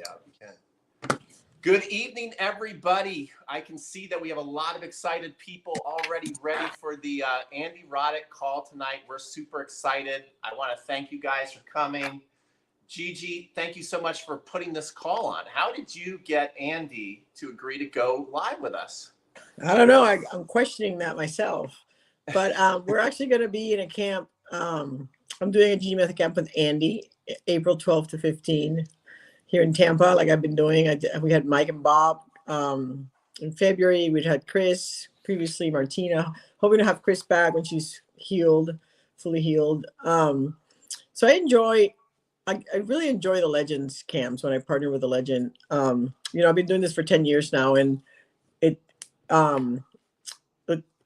out if you can. Good evening, everybody. I can see that we have a lot of excited people already ready for the Andy Roddick call tonight. We're super excited. I want to thank you guys for coming. Gigi, thank you so much for putting this call on. How did you get Andy to agree to go live with us? I don't know. I'm questioning that myself. But we're actually going to be in a camp. I'm doing a Gigi Method camp with Andy, April 12th to 15 here in Tampa, like I've been doing. We had Mike and Bob. In February, we'd had Chris, previously Martina. Hoping to have Chris back when she's healed, fully healed. So I really enjoy the Legends camps when I partner with a legend. I've been doing this for 10 years now, and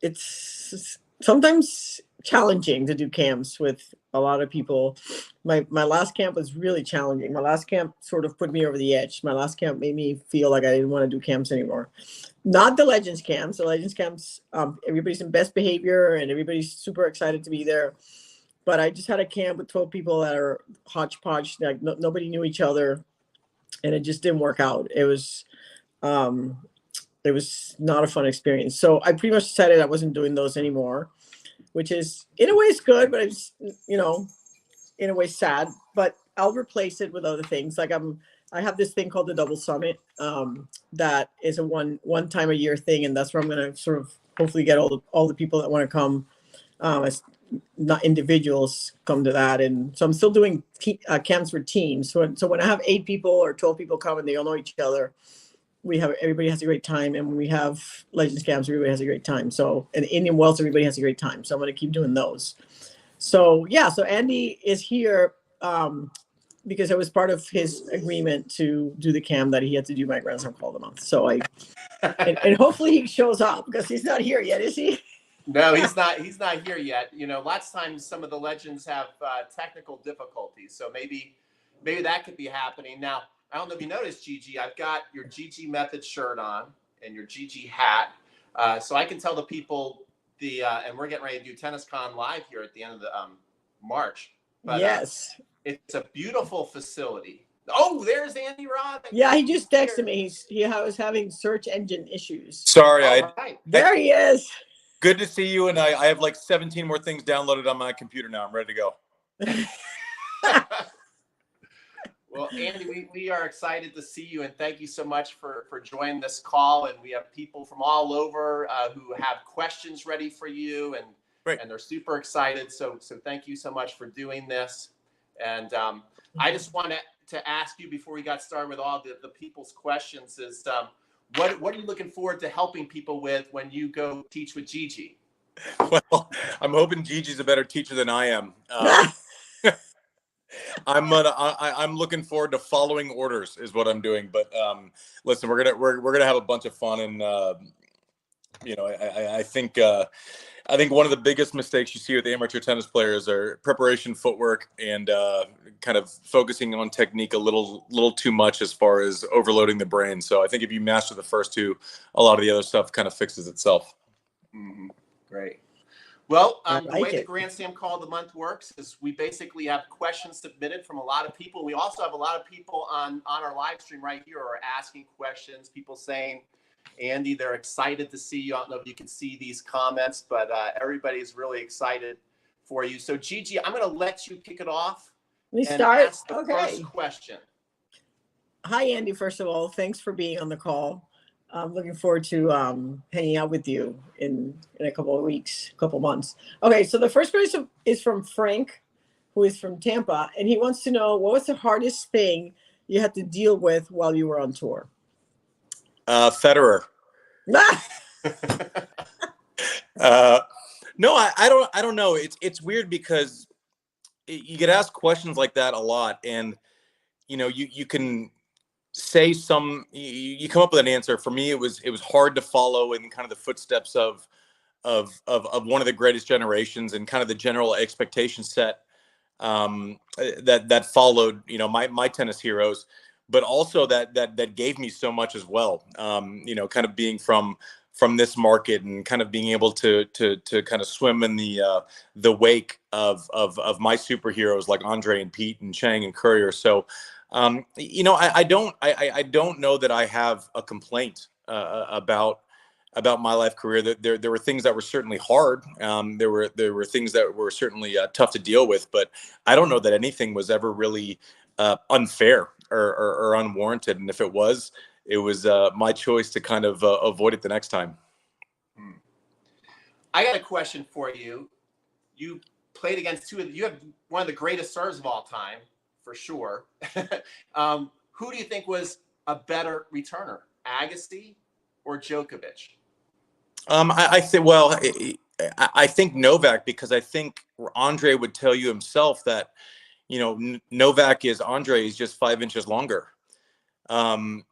it's sometimes challenging to do camps with a lot of people. My last camp was really challenging. My last camp sort of put me over the edge. My last camp made me feel like I didn't want to do camps anymore. Not the Legends camps. The Legends camps, everybody's in best behavior and everybody's super excited to be there. But I just had a camp with 12 people that are hodgepodge, like nobody knew each other, and it just didn't work out. It was not a fun experience. So I pretty much decided I wasn't doing those anymore, which is in a way it's good, but it's, in a way sad. But I'll replace it with other things. Like I have this thing called the Double Summit that is a one time a year thing, and that's where I'm going to sort of hopefully get all the people that want to come. As not individuals come to that. And so I'm still doing camps for teams. So when I have 8 people or 12 people come and they all know each other, everybody has a great time. And when we have Legends camps, everybody has a great time. So in Indian Wells, everybody has a great time. So I'm going to keep doing those. So so Andy is here because it was part of his agreement to do the camp that he had to do my Grand Slam Call of the Month. So and hopefully he shows up because he's not here yet, is he? No, he's not here yet. Lots of times some of the legends have technical difficulties, so maybe that could be happening. Now, I don't know if you noticed, Gigi, I've got your Gigi Method shirt on and your Gigi hat, so I can tell the people and we're getting ready to do Tennis Con live here at the end of the March. But, yes, it's a beautiful facility. Oh, there's Andy Roddick. Yeah, he just texted me. He was having search engine issues. Sorry, there he is. Good to see you, and I have like 17 more things downloaded on my computer now. I'm ready to go. Well, Andy, we are excited to see you, and thank you so much for joining this call. And we have people from all over who have questions ready for you, and they're super excited. So thank you so much for doing this. And I just wanted to ask you before we got started with all the people's questions is what are you looking forward to helping people with when you go teach with Gigi? Well, I'm hoping Gigi's a better teacher than I am. I'm looking forward to following orders is what I'm doing. But listen, we're gonna have a bunch of fun, and I think one of the biggest mistakes you see with the amateur tennis players are preparation, footwork, and kind of focusing on technique a little too much as far as overloading the brain. So I think if you master the first two, a lot of the other stuff kind of fixes itself. Mm-hmm. Great. Well, the way the Grand Slam Call of the Month works is we basically have questions submitted from a lot of people. We also have a lot of people on our live stream right here who are asking questions, people saying, Andy, they're excited to see you. I don't know if you can see these comments, but everybody's really excited for you. So, Gigi, I'm going to let you kick it off. Ask the first question. Hi, Andy. First of all, thanks for being on the call. I'm looking forward to hanging out with you in a couple of weeks, couple months. Okay, so the first question is from Frank, who is from Tampa, and he wants to know what was the hardest thing you had to deal with while you were on tour? Federer. No, I don't know. It's weird because you get asked questions like that a lot, and you can say you come up with an answer. For me, it was hard to follow in kind of the footsteps of one of the greatest generations and kind of the general expectation set that followed my tennis heroes. But also that gave me so much as well. Kind of being from this market and kind of being able to kind of swim in the wake of my superheroes like Andre and Pete and Chang and Courier. So I don't know that I have a complaint about my life career. That there were things that were certainly hard. There were things that were certainly tough to deal with, but I don't know that anything was ever really unfair or unwarranted. And if it was my choice to kind of avoid it the next time. I got a question for you. You played against you have one of the greatest serves of all time, for sure. Who do you think was a better returner, Agassi or Djokovic? I think Novak, because I think Andre would tell you himself that, Novak is Andre is just 5 inches longer. Wow.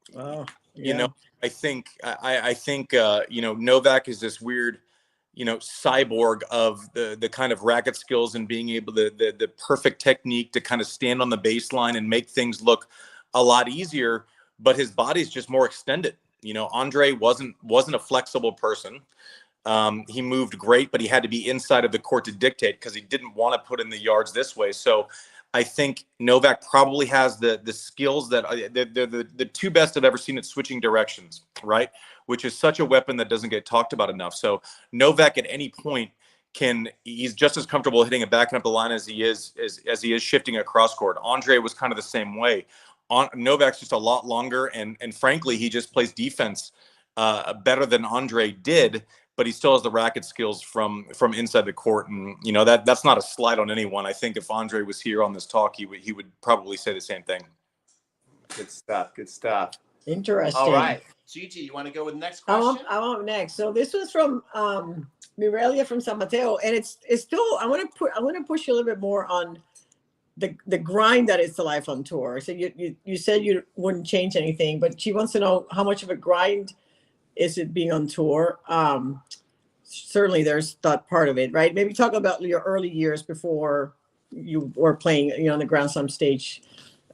Yeah. I think Novak is this weird, cyborg of the kind of racket skills and being able to the perfect technique to kind of stand on the baseline and make things look a lot easier, but his body's just more extended. Andre wasn't a flexible person. He moved great, but he had to be inside of the court to dictate because he didn't want to put in the yards this way. So I think Novak probably has the skills that the two best I've ever seen at switching directions, right? Which is such a weapon that doesn't get talked about enough. So Novak at any point he's just as comfortable hitting it back and up the line as he is shifting across court. Andre was kind of the same way. Novak's just a lot longer, and frankly, he just plays defense better than Andre did, but he still has the racket skills from inside the court. And that's not a slight on anyone. I think if Andre was here on this talk, he would probably say the same thing. Good stuff. Interesting. All right, Gigi, you want to go with the next question? I want next. So this was from Mirelia from San Mateo, and it's still I want to push you a little bit more on the grind that is the life on tour. So you said you wouldn't change anything, but she wants to know how much of a grind is it being on tour. Certainly there's that part of it, right? Maybe talk about your early years before you were playing, on the Grand Slam stage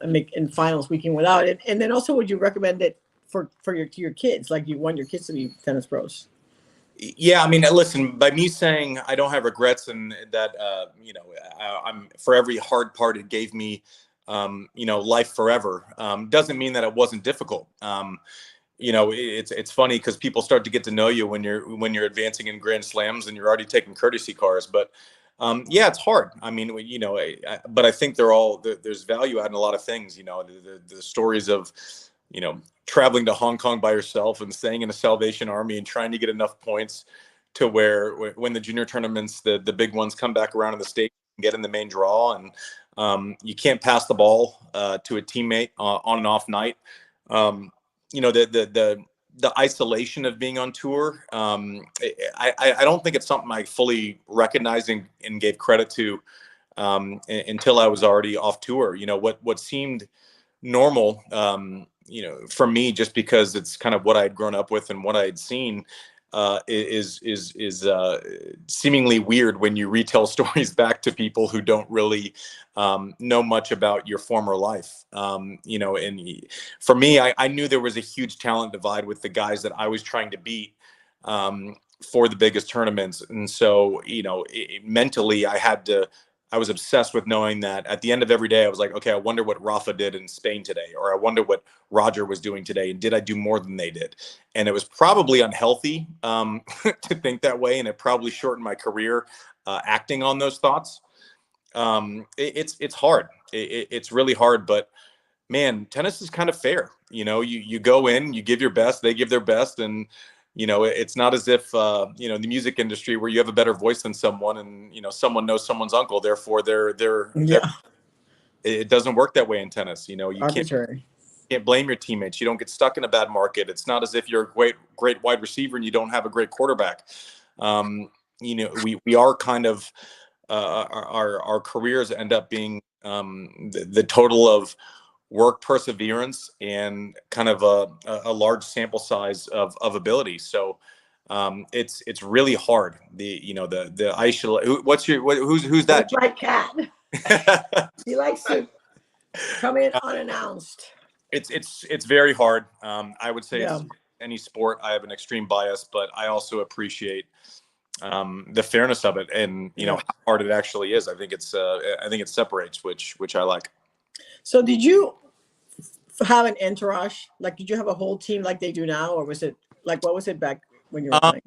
in finals weekend without it. And then also, would you recommend it for your kids? Like, you want your kids to be tennis pros? Yeah, I mean, listen, by me saying I don't have regrets and that, I'm for every hard part it gave me, life forever, doesn't mean that it wasn't difficult. It's funny because people start to get to know you when you're advancing in Grand Slams and you're already taking courtesy cars. But yeah, it's hard. I mean, but I think there's value out in a lot of things. The stories of, traveling to Hong Kong by yourself and staying in a Salvation Army and trying to get enough points to where when the junior tournaments, the big ones come back around in the state and get in the main draw, and you can't pass the ball to a teammate on and off night. The isolation of being on tour. I don't think it's something I fully recognized and gave credit to until I was already off tour. What seemed normal, for me, just because it's kind of what I had grown up with and what I had seen, is seemingly weird when you retell stories back to people who don't really know much about your former life. And for me, I knew there was a huge talent divide with the guys that I was trying to beat for the biggest tournaments. And so, mentally I was obsessed with knowing that at the end of every day, I was like, okay, I wonder what Rafa did in Spain today, or I wonder what Roger was doing today, and did I do more than they did? And it was probably unhealthy to think that way, and it probably shortened my career acting on those thoughts. It's hard. It's really hard, but man, tennis is kind of fair. You go in, you give your best, they give their best, and it's not as if, the music industry where you have a better voice than someone and, someone knows someone's uncle, therefore it doesn't work that way in tennis. You can't blame your teammates. You don't get stuck in a bad market. It's not as if you're a great wide receiver and you don't have a great quarterback. We are kind of, our careers end up being the total of work, perseverance, and kind of a large sample size of ability. So it's really hard. The isolate. Who's that? That's my cat. He likes to come in unannounced. It's very hard. I would say it's any sport. I have an extreme bias, but I also appreciate the fairness of it, and how hard it actually is. I think it separates, which I like. So did you have an entourage? Like, did you have a whole team like they do now, or was it like, what was it back when you were playing?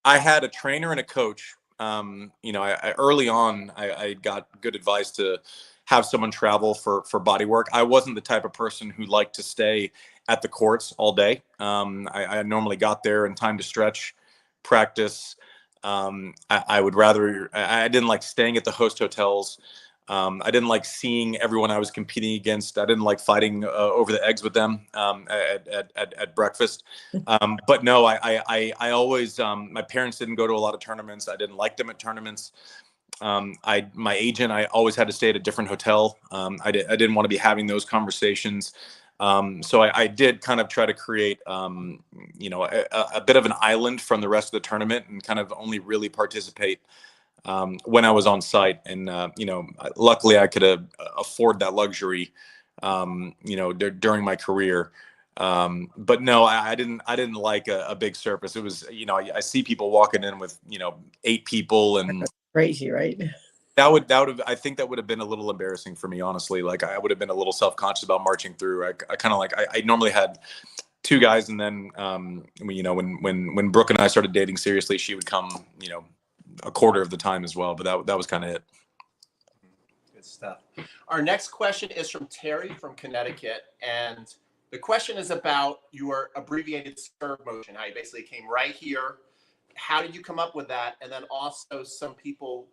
I had a trainer and a coach. You know, I early on, I got good advice to have someone travel for body work. I wasn't the type of person who liked to stay at the courts all day. I normally got there in time to stretch, practice. I would rather, I didn't like staying at the host hotels. I didn't like seeing everyone I was competing against. I didn't like fighting over the eggs with them at breakfast. But no, I always, my parents didn't go to a lot of tournaments. I didn't like them at tournaments. My agent, I always had to stay at a different hotel. I didn't want to be having those conversations. So I did kind of try to create, you know, a bit of an island from the rest of the tournament and kind of only really participate when I was on site. And, you know, luckily I could afford that luxury, you know, during my career. But no, I didn't like a big surface. It was, you know, I see people walking in with, you know, 8 people, and Crazy, right? that would have, I think that would have been a little embarrassing for me, honestly. Like I would have been a little self-conscious about marching through. I kind of like, I normally had 2 guys, and then, you know, when Brooke and I started dating seriously, she would come, you know, a quarter of the time as well. But that was kind of it. Good stuff. Our next question is from Terry from Connecticut, and the question is about your abbreviated serve motion, how you basically came right here. How did you come up with that? And then also some people,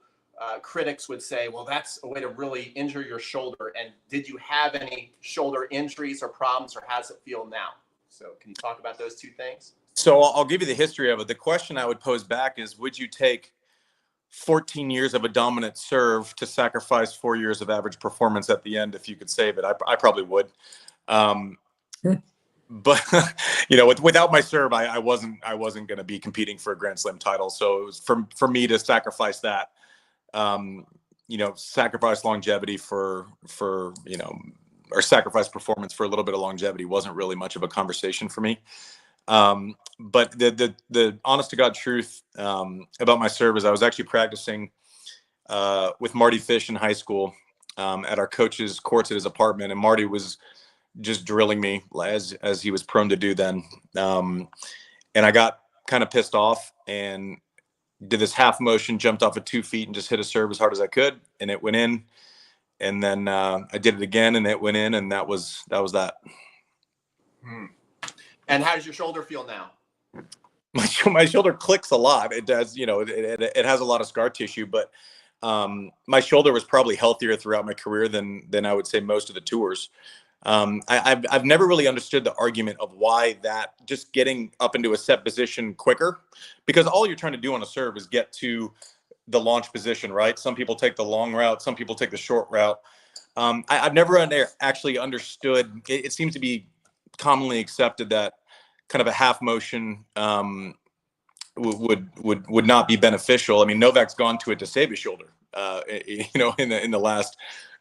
critics would say, well, that's a way to really injure your shoulder. And did you have any shoulder injuries or problems, or how does it feel now? So can you talk about those 2 things? So I'll give you the history of it. The question I would pose back is, would you take 14 years of a dominant serve to sacrifice 4 years of average performance at the end if you could save it? I probably would. But you know, without my serve, I wasn't going to be competing for a Grand Slam title. So it was for me to sacrifice that, you know, sacrifice longevity for, you know, or sacrifice performance for a little bit of longevity wasn't really much of a conversation for me. But the honest to God truth, about my serve is I was actually practicing, with Marty Fish in high school, at our coach's courts at his apartment. And Marty was just drilling me as he was prone to do then. And I got kind of pissed off and did this half motion, jumped off of 2 feet and just hit a serve as hard as I could. And it went in. And then, I did it again and it went in, and that was that. And how does your shoulder feel now? My shoulder clicks a lot. It does, you know, it has a lot of scar tissue, but, my shoulder was probably healthier throughout my career than I would say most of the tours. I've never really understood the argument of why that, just getting up into a set position quicker, because all you're trying to do on a serve is get to the launch position, right? Some people take the long route, some people take the short route. I've never actually understood. It seems to be commonly accepted that kind of a half motion would not be beneficial. I mean, Novak's gone to it to save his shoulder. You know, in the last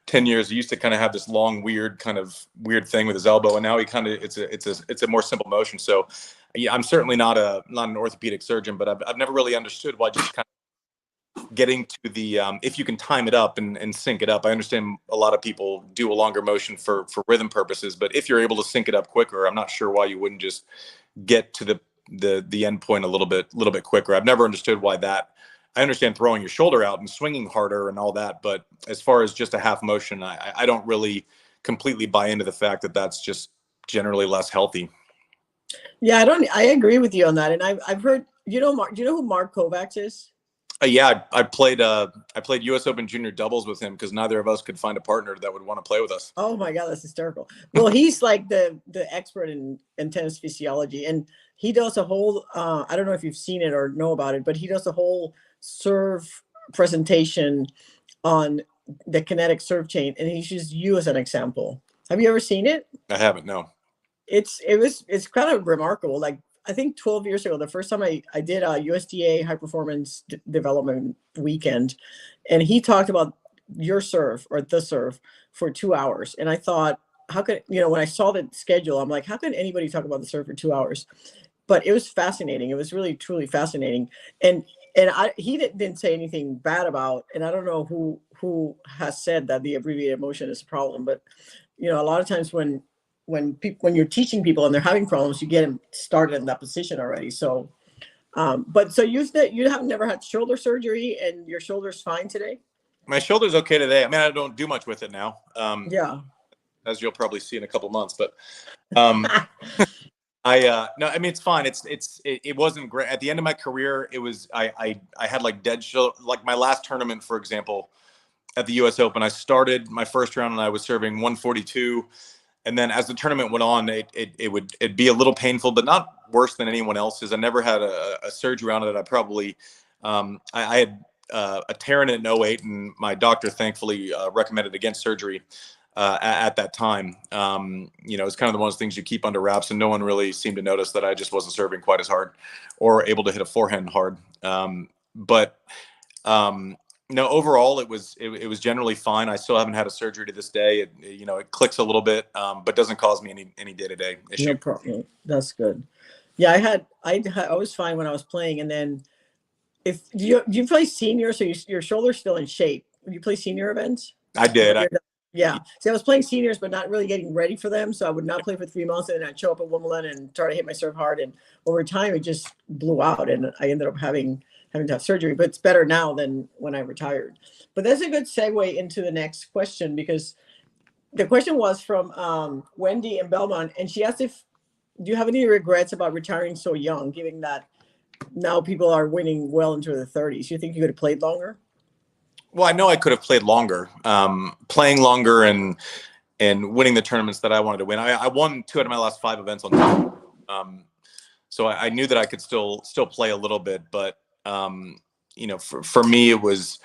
10 years, he used to kind of have this long, weird thing with his elbow, and now he kind of, it's a more simple motion. So, yeah, I'm certainly not an orthopedic surgeon, but I've never really understood why just kind of getting to the, if you can time it up and sync it up. I understand a lot of people do a longer motion for rhythm purposes, but if you're able to sync it up quicker, I'm not sure why you wouldn't just get to the end point a little bit quicker. I've never understood why that. I understand throwing your shoulder out and swinging harder and all that, but as far as just a half motion, I don't really completely buy into the fact that that's just generally less healthy. Yeah, I agree with you on that. And I've heard, do you know who Mark Kovacs is? Yeah, I played U.S. Open junior doubles with him because neither of us could find a partner that would want to play with us. Oh my God, that's hysterical. Well, he's like the expert in tennis physiology, and he does a whole, I don't know if you've seen it or know about it, but he does a whole serve presentation on the kinetic serve chain, and he's used you as an example. Have you ever seen it? I haven't, no. It's kind of remarkable. Like, I think 12 years ago, the first time I did a USDA high performance development weekend, and he talked about your serve, or the serve, for 2 hours. And I thought, how could, you know, when I saw the schedule, I'm like, how can anybody talk about the serve for 2 hours? But it was fascinating. It was really, truly fascinating. And he didn't say anything bad about, and I don't know who has said that the abbreviated motion is a problem, but, you know, a lot of times when when you're teaching people and they're having problems, you get them started in that position already. So, but so you have never had shoulder surgery, and your shoulder's fine today? My shoulder's okay today. I mean, I don't do much with it now. Yeah. As you'll probably see in a couple months, but no, I mean, it's fine. It wasn't great at the end of my career. It was I had like dead shoulder. Like my last tournament, for example, at the U.S. Open, I started my first round and I was serving 142, and then as the tournament went on, it'd be a little painful, but not worse than anyone else's. I never had a surgery on it. I probably I had a tear in it in '08, and my doctor thankfully recommended against surgery. At that time, it's kind of one of those things you keep under wraps, and no one really seemed to notice that I just wasn't serving quite as hard or able to hit a forehand hard. No, overall it was generally fine. I still haven't had a surgery to this day. It clicks a little bit, but doesn't cause me any day-to-day issue. No problem. That's good. Yeah, I was fine when I was playing, and then do you play senior, so your shoulder's still in shape? You play senior events? I did. Yeah. See, I was playing seniors, but not really getting ready for them. So I would not play for 3 months, and then I'd show up at Wimbledon and try to hit my serve hard. And over time, it just blew out, and I ended up having to have surgery. But it's better now than when I retired. But that's a good segue into the next question, because the question was from Wendy in Belmont, and she asked do you have any regrets about retiring so young, given that now people are winning well into their 30s? You think you could have played longer? Well, I know I could have played longer, playing longer and winning the tournaments that I wanted to win. I won 2 out of my last 5 events on tour. So I knew that I could still play a little bit, but for me, it was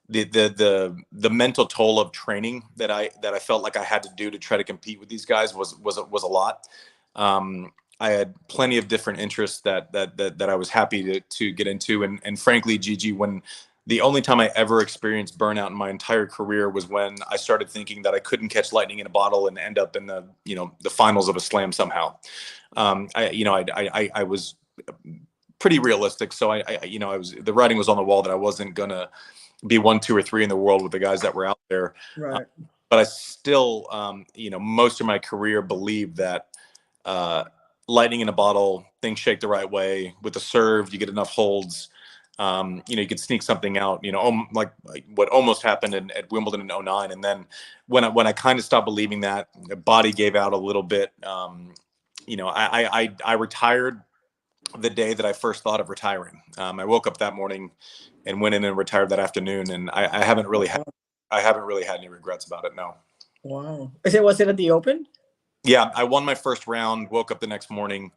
the mental toll of training that I felt like I had to do to try to compete with these guys was a lot. I had plenty of different interests that I was happy to get into, and frankly, Gigi, when the only time I ever experienced burnout in my entire career was when I started thinking that I couldn't catch lightning in a bottle and end up in the finals of a slam somehow. I was pretty realistic, so the writing was on the wall that I wasn't gonna be 1, 2, or 3 in the world with the guys that were out there. Right. But I still, most of my career believed that lightning in a bottle, things shake the right way with the serve. You get enough holds. You could sneak something out, like what almost happened at Wimbledon in '09. And then when I kind of stopped believing that, the body gave out a little bit. I retired the day that I first thought of retiring. I woke up that morning and went in and retired that afternoon. And I haven't really had any regrets about it. No. Wow. Was it at the Open? Yeah. I won my first round, woke up the next morning.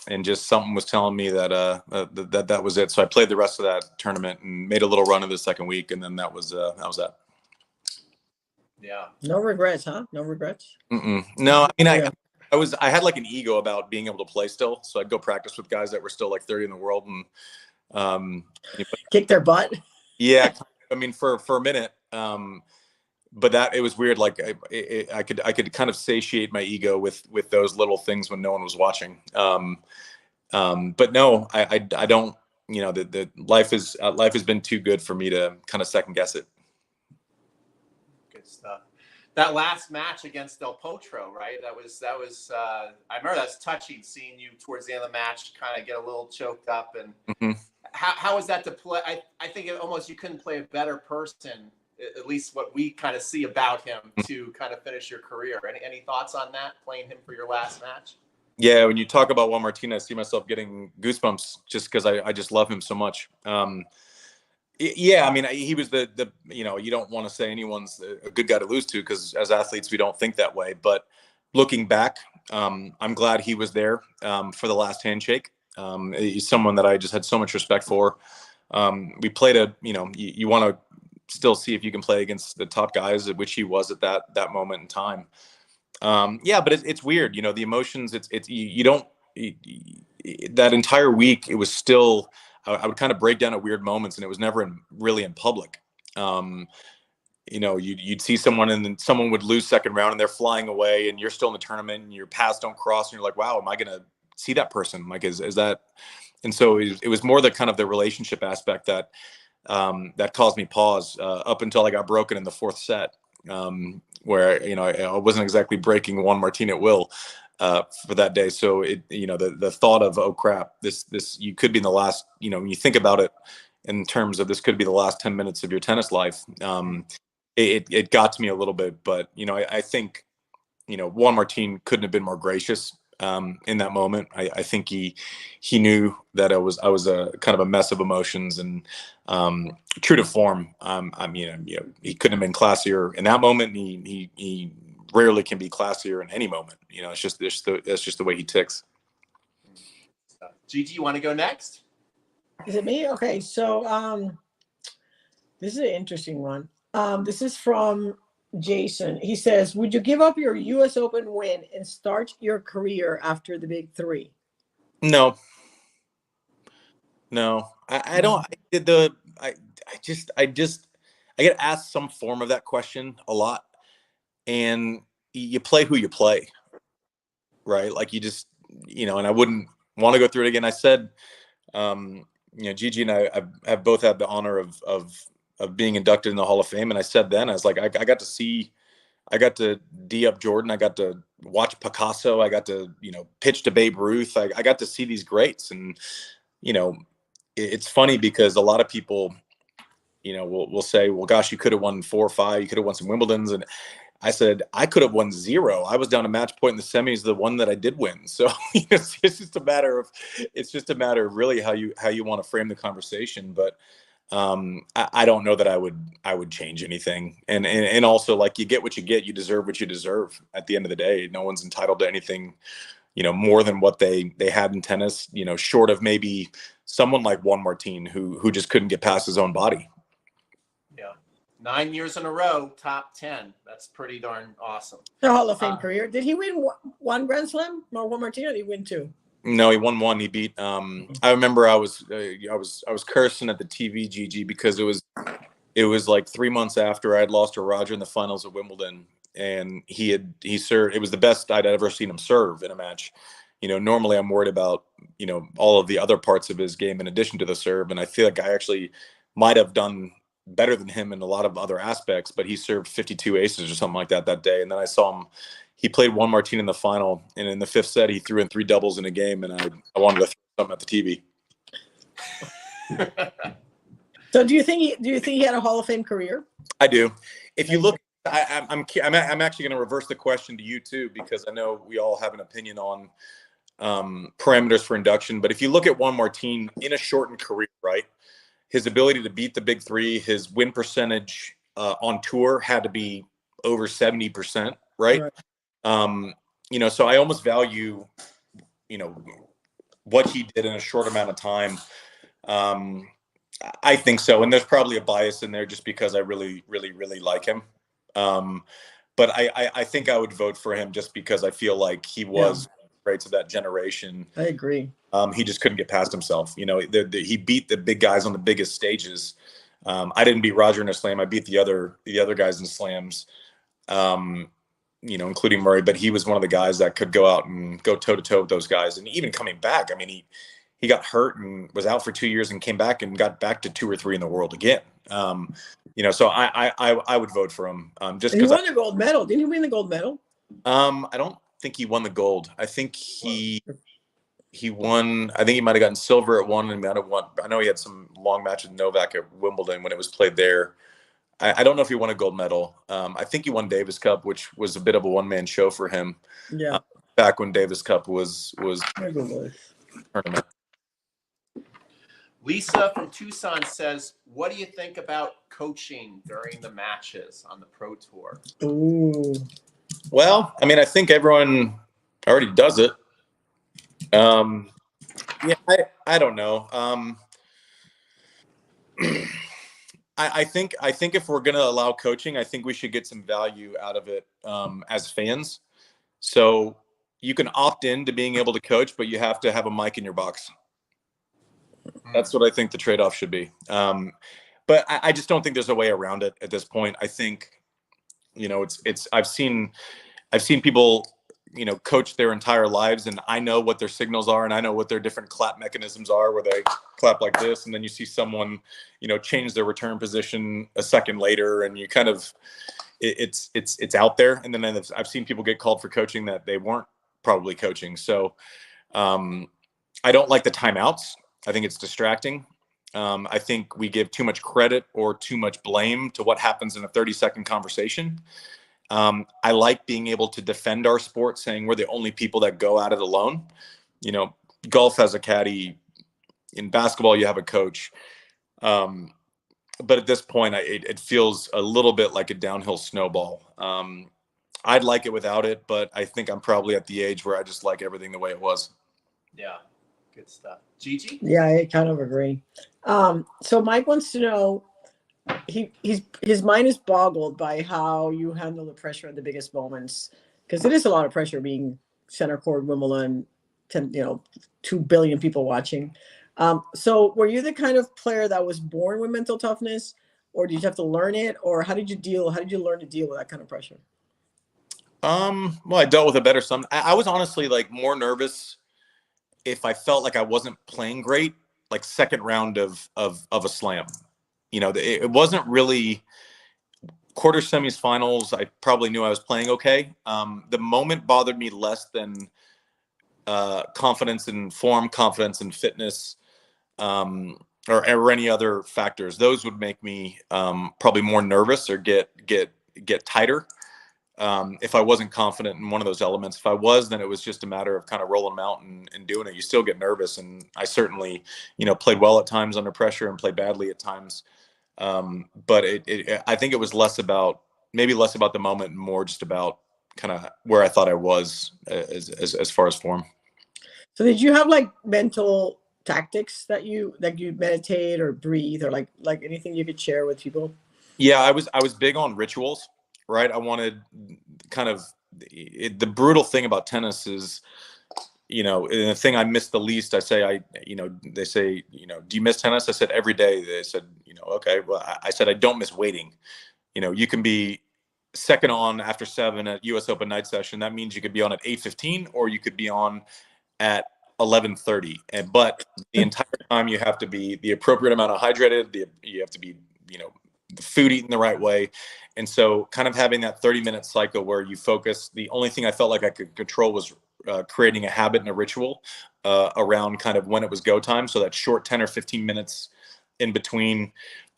And just something was telling me that that was it. So I played the rest of that tournament and made a little run of the second week, and then that was that. Yeah. No regrets, huh? No regrets. No, I mean, I had like an ego about being able to play still, so I'd go practice with guys that were still like 30 in the world and kick their butt. Yeah, I mean for a minute. But it was weird. Like I could kind of satiate my ego with those little things when no one was watching. But no, I don't. The life has been too good for me to kind of second guess it. Good stuff. That last match against Del Potro, right? That was. I remember that's touching seeing you towards the end of the match, kind of get a little choked up. And how was that to play? I think you couldn't play a better person. At least what we kind of see about him to kind of finish your career. Any thoughts on that, playing him for your last match? Yeah, when you talk about Juan Martín, I see myself getting goosebumps just because I just love him so much. Yeah, I mean, he was the you don't want to say anyone's a good guy to lose to, because as athletes, we don't think that way. But looking back, I'm glad he was there for the last handshake. He's someone that I just had so much respect for. We played you want to still see if you can play against the top guys, which he was at that moment in time. Yeah, but it's weird, the emotions. That entire week, it was still. I would kind of break down at weird moments, and it was never really in public. You'd see someone, and then someone would lose second round, and they're flying away, and you're still in the tournament, and your paths don't cross, and you're like, wow, am I going to see that person? Like, is that? And so it was more the kind of the relationship aspect that caused me pause up until I got broken in the 4th set. where, I wasn't exactly breaking Juan Martin at will for that day. So the thought of, oh crap, this, you could be in the last, when you think about it in terms of this could be the last 10 minutes of your tennis life. It got to me a little bit, but, I think, Juan Martin couldn't have been more gracious in that moment. I think he knew that I was a kind of a mess of emotions, and true to form. He couldn't have been classier in that moment. He rarely can be classier in any moment. It's just that's just the way he ticks. Gigi, you want to go next? Is it me? Okay, so this is an interesting one. This is from Jason. He says, would you give up your US Open win and start your career after the big three? No, I don't. I get asked some form of that question a lot, and you play who you play, right? Like you just, and I wouldn't want to go through it again. I said, Gigi and I have both had the honor of being inducted in the Hall of Fame. And I said then, I was like, I got to D up Jordan. I got to watch Picasso. I got to, pitch to Babe Ruth. I got to see these greats. And, it's funny because a lot of people, will say, well, gosh, you could have won 4 or 5. You could have won some Wimbledons. And I said, I could have won 0. I was down a match point in the semis, the one that I did win. So it's just a matter of really how you want to frame the conversation. But I don't know that I would change anything. And also, like, you get what you get, you deserve what you deserve at the end of the day. No one's entitled to anything, more than what they had in tennis, short of maybe someone like Juan Martin who just couldn't get past his own body. Yeah. 9 years in a row, top 10. That's pretty darn awesome. The Hall of Fame career. Did he win one Grand Slam? Or Juan Martin, or did he win 2? No, he won 1. He beat. I remember I was cursing at the TV, Gigi, because it was like 3 months after I had lost to Roger in the finals of Wimbledon, and he served. It was the best I'd ever seen him serve in a match. Normally I'm worried about all of the other parts of his game in addition to the serve, and I feel like I actually might have done better than him in a lot of other aspects. But he served 52 aces or something like that day, and then I saw him. He played Juan Martin in the final, and in the 5th set, he threw in 3 doubles in a game, and I wanted to throw something at the TV. So, do you think he had a Hall of Fame career? I do. If you look, I'm actually going to reverse the question to you too, because I know we all have an opinion on parameters for induction. But if you look at Juan Martin in a shortened career, right, his ability to beat the big three, his win percentage on tour had to be over 70%, right? So I almost value, what he did in a short amount of time. I think so. And there's probably a bias in there just because I really, really, really like him. But I think I would vote for him just because I feel like he was great of that generation. I agree. He just couldn't get past himself. He beat the big guys on the biggest stages. I didn't beat Roger in a slam. I beat the other guys in slams. Including Murray, but he was one of the guys that could go out and go toe to toe with those guys. And even coming back, I mean, he got hurt and was out for 2 years and came back and got back to 2 or 3 in the world again. So I would vote for him. Just because he won the gold medal. Didn't he win the gold medal? I don't think he won the gold. I think he won. I think he might have gotten silver at one, and might have won. I know he had some long match with Novak at Wimbledon when it was played there. I don't know if he won a gold medal. I think he won Davis Cup, which was a bit of a one-man show for him. Yeah. Back when Davis Cup was tournament. Lisa from Tucson says, what do you think about coaching during the matches on the Pro Tour? Ooh. Well, I mean, I think everyone already does it. I don't know. I think if we're going to allow coaching, I think we should get some value out of it as fans. So you can opt in to being able to coach, but you have to have a mic in your box. That's what I think the trade-off should be. But I just don't think there's a way around it at this point. I think, I've seen people, coach their entire lives, and I know what their signals are, and I know what their different clap mechanisms are, where they clap like this, and then you see someone, change their return position a second later, and you kind of it's out there. And then I've seen people get called for coaching that they weren't probably coaching. So I don't like the timeouts. I think it's distracting. I think we give too much credit or too much blame to what happens in a 30-second conversation. I like being able to defend our sport, saying we're the only people that go at it alone. You know, golf has a caddy. In basketball, you have a coach. But at this point, it feels a little bit like a downhill snowball. I'd like it without it, but I think I'm probably at the age where I just like everything the way it was. Yeah, good stuff. Gigi? Yeah, I kind of agree. So Mike wants to know, his mind is boggled by how you handle the pressure at the biggest moments, because it is a lot of pressure being center court Wimbledon, 2 billion people watching. So were you the kind of player that was born with mental toughness, or did you have to learn it, or how did you learn to deal with that kind of pressure? Well, I dealt with it better. I was honestly like more nervous if I felt like I wasn't playing great, like second round of a slam. It wasn't really quarter semis, finals. I probably knew I was playing okay. The moment bothered me less than confidence in form, confidence in fitness, or any other factors. Those would make me probably more nervous or get tighter. If I wasn't confident in one of those elements. If I was, then it was just a matter of kind of rolling them out and doing it. You still get nervous. And I certainly, played well at times under pressure and played badly at times. But I think it was less about the moment and more just about kind of where I thought I was as far as form. So did you have like mental tactics that you meditate or breathe, or like anything you could share with people? Yeah, I was big on rituals, right? I wanted kind of the brutal thing about tennis is, the thing I miss the least, they say, do you miss tennis? I said every day. They said, okay. Well, I said, I don't miss waiting. You can be second on after 7 at US Open night session. That means you could be on at 8:15 or you could be on at 11:30. But the entire time you have to be the appropriate amount of hydrated. You have to be, the food eaten the right way. And so kind of having that 30-minute cycle where you focus, the only thing I felt like I could control was creating a habit and a ritual around kind of when it was go time. So that short 10 or 15 minutes in between.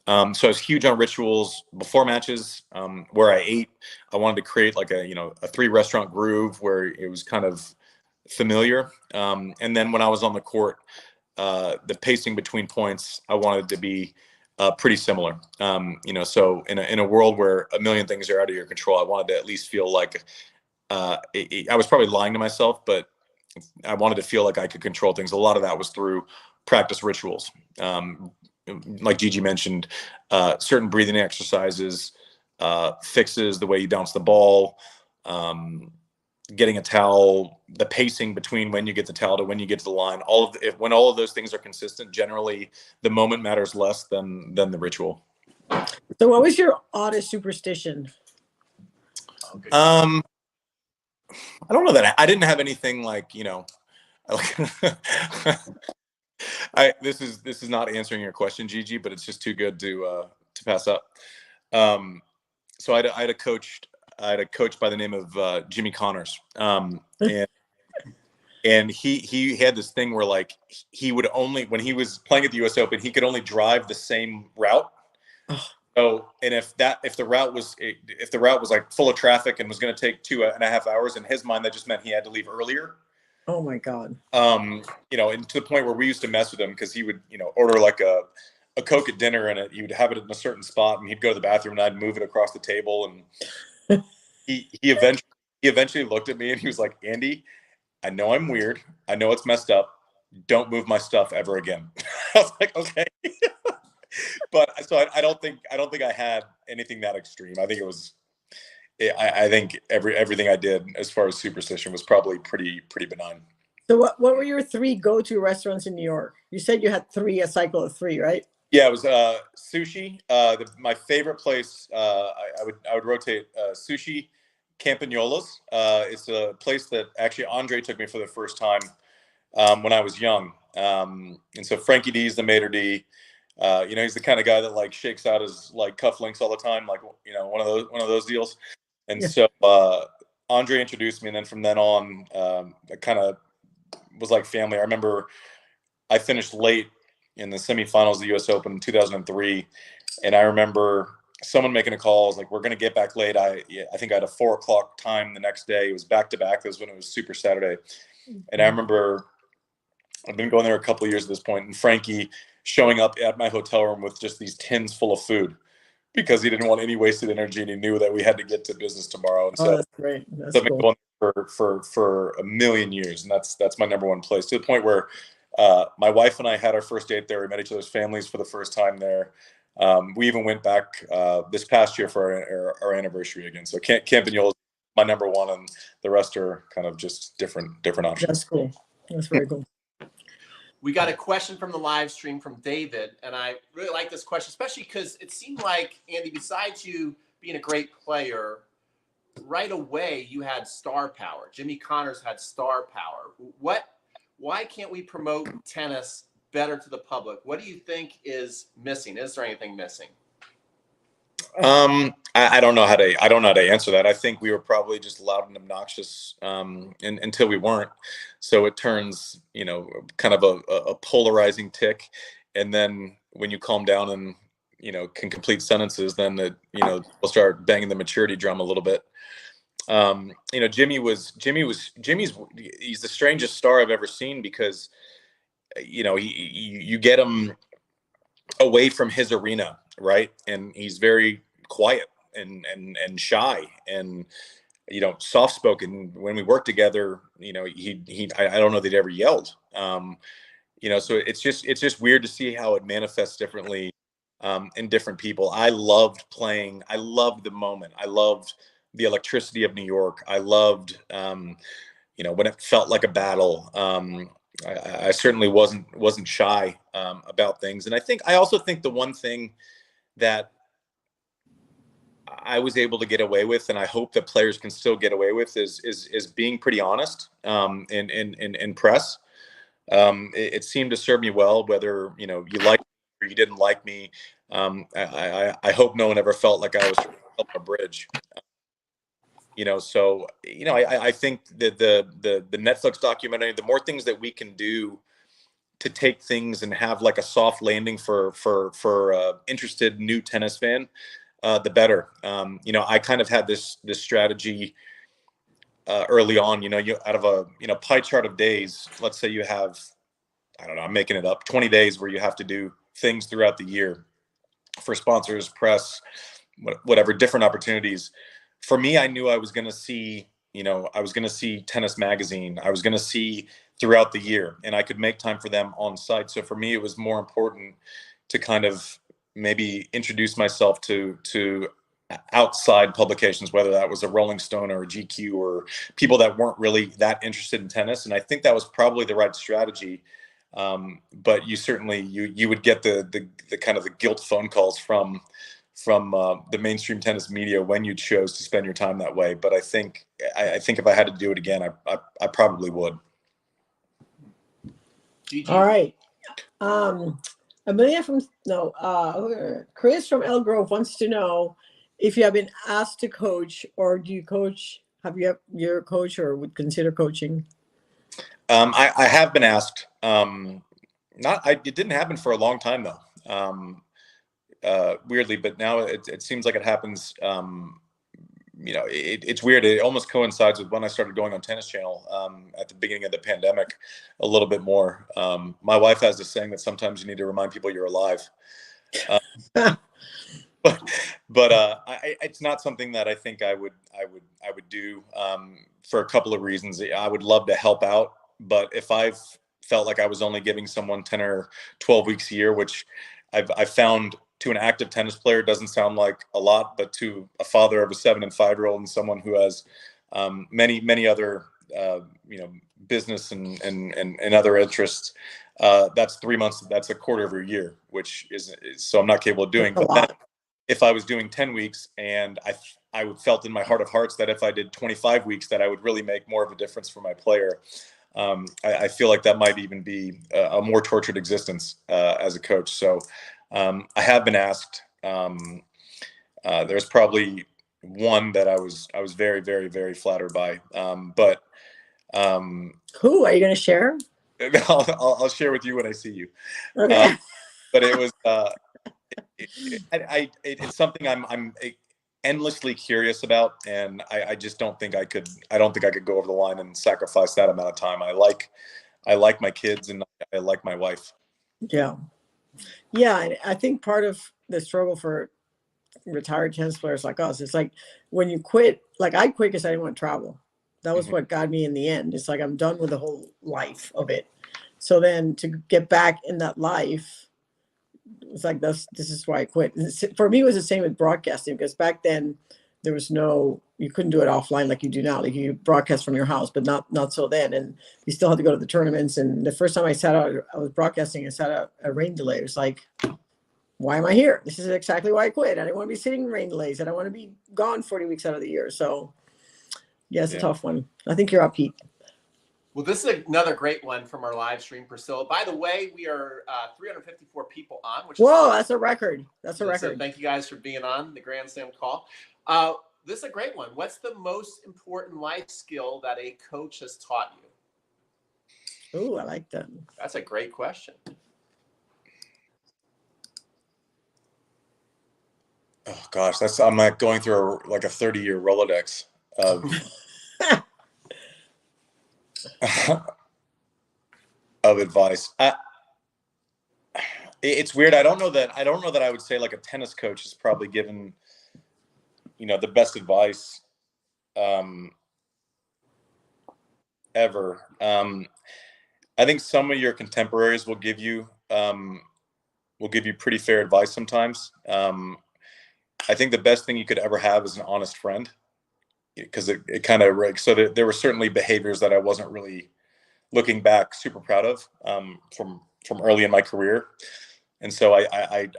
So I was huge on rituals before matches, where I ate. I wanted to create like a 3-restaurant groove where it was kind of familiar. And then when I was on the court, the pacing between points, I wanted to be pretty similar. So in a world where a million things are out of your control, I wanted to at least feel like I was probably lying to myself, but I wanted to feel like I could control things. A lot of that was through practice rituals. Like Gigi mentioned, certain breathing exercises, fixes, the way you bounce the ball, getting a towel, the pacing between when you get the towel to when you get to the line. When all of those things are consistent, generally the moment matters less than the ritual. So what was your oddest superstition? I don't know that I didn't have anything like, this is not answering your question, Gigi, but it's just too good to pass up. So I had a coach by the name of Jimmy Connors, and he had this thing where like he would only, when he was playing at the US Open, he could only drive the same route. So, and if the route was like full of traffic and was going to take 2.5 hours, in his mind, that just meant he had to leave earlier. Oh my God. And to the point where we used to mess with him because he would, order like a Coke at dinner and he would have it in a certain spot and he'd go to the bathroom and I'd move it across the table. And he eventually looked at me and he was like, Andy, I know I'm weird. I know it's messed up. Don't move my stuff ever again. I was like, okay. But so I don't think I had anything that extreme. I think it was, I think everything I did as far as superstition was probably pretty benign. So what were your 3 go-to restaurants in New York? You said you had 3, a cycle of 3, right? Yeah, it was sushi. My favorite place, I would rotate sushi, Campagnolas. It's a place that actually Andre took me for the first time when I was young. And so Frankie D's the maitre d'. He's the kind of guy that like shakes out his like cufflinks all the time, like one of those deals. And Yeah. so Andre introduced me, and then from then on, it kind of was like family. I remember I finished late in the semifinals of the U.S. Open in 2003, and I remember someone making a call. I was like, "We're going to get back late." I think I had a 4:00 time the next day. It was back to back. That was when it was Super Saturday, and I remember I've been going there a couple of years at this point, and Frankie showing up at my hotel room with just these tins full of food because he didn't want any wasted energy, and he knew that we had to get to business tomorrow. And so that's great. That's I've been cool. going for a million years, and that's my number one place, to the point where my wife and I had our first date there. We met each other's families for the first time there. We even went back this past year for our anniversary again. So Campagnola is my number one, and the rest are kind of just different options. That's cool. That's very cool. We got a question from the live stream from David, and I really like this question, especially because it seemed like, Andy, besides you being a great player, right away you had star power. Jimmy Connors had star power. Why can't we promote tennis better to the public? What do you think is missing? Is there anything missing? I don't know how to answer that. I think we were probably just loud and obnoxious until we weren't. So it turns, kind of a polarizing tick, and then when you calm down and can complete sentences, then we'll start banging the maturity drum a little bit. Jimmy's the strangest star I've ever seen, because you get him away from his arena, right? And he's very quiet and shy and soft spoken. When we worked together, I don't know that he ever yelled. So it's just weird to see how it manifests differently in different people. I loved playing. I loved the moment. I loved the electricity of New York. I loved when it felt like a battle. I certainly wasn't shy about things. And I also think the one thing that I was able to get away with, and I hope that players can still get away with, is being pretty honest in press. It seemed to serve me well, whether you liked me or you didn't like me. I hope no one ever felt like I was trying to help a bridge. So I think that the Netflix documentary, the more things that we can do to take things and have like a soft landing for interested new tennis fan, the better. I kind of had this strategy early on. You out of a pie chart of days, let's say you have, I don't know, I'm making it up, 20 days where you have to do things throughout the year for sponsors, press, whatever, different opportunities. For me, I knew I was going to see, Tennis Magazine. I was going to see throughout the year, and I could make time for them on site. So for me, it was more important to kind of maybe introduce myself to outside publications, whether that was a Rolling Stone or a GQ or people that weren't really that interested in tennis. And I think that was probably the right strategy. But you certainly, you would get the kind of the guilt phone calls from the mainstream tennis media when you chose to spend your time that way. But I think if I had to do it again, I probably would. All right. Chris from Elk Grove wants to know if you have been asked to coach, or do you coach? You're a coach or would consider coaching? I have been asked. It didn't happen for a long time though. Weirdly, but now it seems like it happens. It's weird. It almost coincides with when I started going on Tennis Channel at the beginning of the pandemic a little bit more. My wife has this saying that sometimes you need to remind people you're alive. But it's not something that I think I would do for a couple of reasons. I would love to help out, but if I've felt like I was only giving someone 10 or 12 weeks a year, which I've found to an active tennis player doesn't sound like a lot, but to a father of a 7 and 5-year-old and someone who has many other business and other interests, that's 3 months. That's a quarter of your year, which is so I'm not capable of doing. But then, if I was doing 10 weeks and I felt in my heart of hearts that if I did 25 weeks, that I would really make more of a difference for my player. I feel like that might even be a more tortured existence as a coach. So I have been asked. There's probably one that I was very, very, very flattered by. But who are you going to share? I'll share with you when I see you. Okay. But it was it's something I'm endlessly curious about, and I just don't think I could. I don't think I could go over the line and sacrifice that amount of time. I like my kids, and I like my wife. Yeah. Yeah. And I think part of the struggle for retired tennis players like us, it's like when you quit, like I quit because I didn't want to travel. That was what got me in the end. It's like I'm done with the whole life of it. So then to get back in that life, it's like this is why I quit. For me, it was the same with broadcasting, because back then there was you couldn't do it offline like you do now. Like you broadcast from your house, but not so then. And you still had to go to the tournaments. And the first time I sat out, I was broadcasting, I sat out a rain delay. It was like, why am I here? This is exactly why I quit. I didn't want to be sitting in rain delays. I don't want to be gone 40 weeks out of the year. So yeah, it's a tough one. I think you're up, Pete. Well, this is another great one from our live stream, Priscilla. By the way, we are 354 people on, which Whoa, that's a record. That's a record. So thank you guys for being on the Grand Slam call. This is a great one. What's the most important life skill that a coach has taught you? Ooh, I like that. That's a great question. Oh gosh, I'm like going through a 30-year Rolodex of of advice. It's weird. I don't know that I would say like a tennis coach has probably given, the best advice ever. I think some of your contemporaries will give you pretty fair advice sometimes. I think the best thing you could ever have is an honest friend, because it kind of so there were certainly behaviors that I wasn't really, looking back, super proud of from early in my career. And so I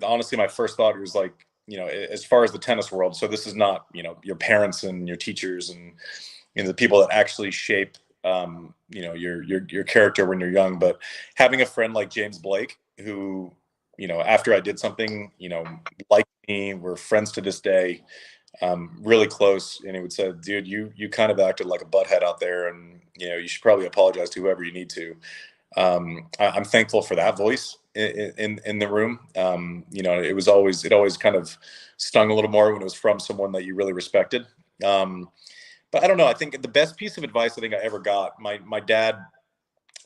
honestly, my first thought was like, as far as the tennis world, so this is not, your parents and your teachers and, the people that actually shape, your character when you're young, but having a friend like James Blake, who, after I did something, liked me, we're friends to this day, really close. And he would say, dude, you kind of acted like a butthead out there, and, you should probably apologize to whoever you need to. I'm thankful for that voice in the room. It always kind of stung a little more when it was from someone that you really respected. But I don't know. I think the best piece of advice I think I ever got, my dad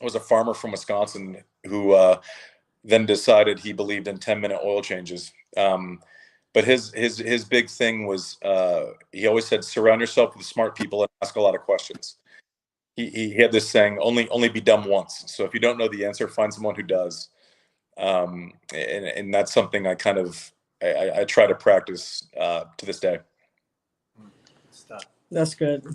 was a farmer from Wisconsin who then decided he believed in 10-minute oil changes. But his big thing was, he always said, surround yourself with smart people and ask a lot of questions. He had this saying, only be dumb once. So if you don't know the answer, find someone who does. And that's something I kind of, I try to practice to this day. That's good.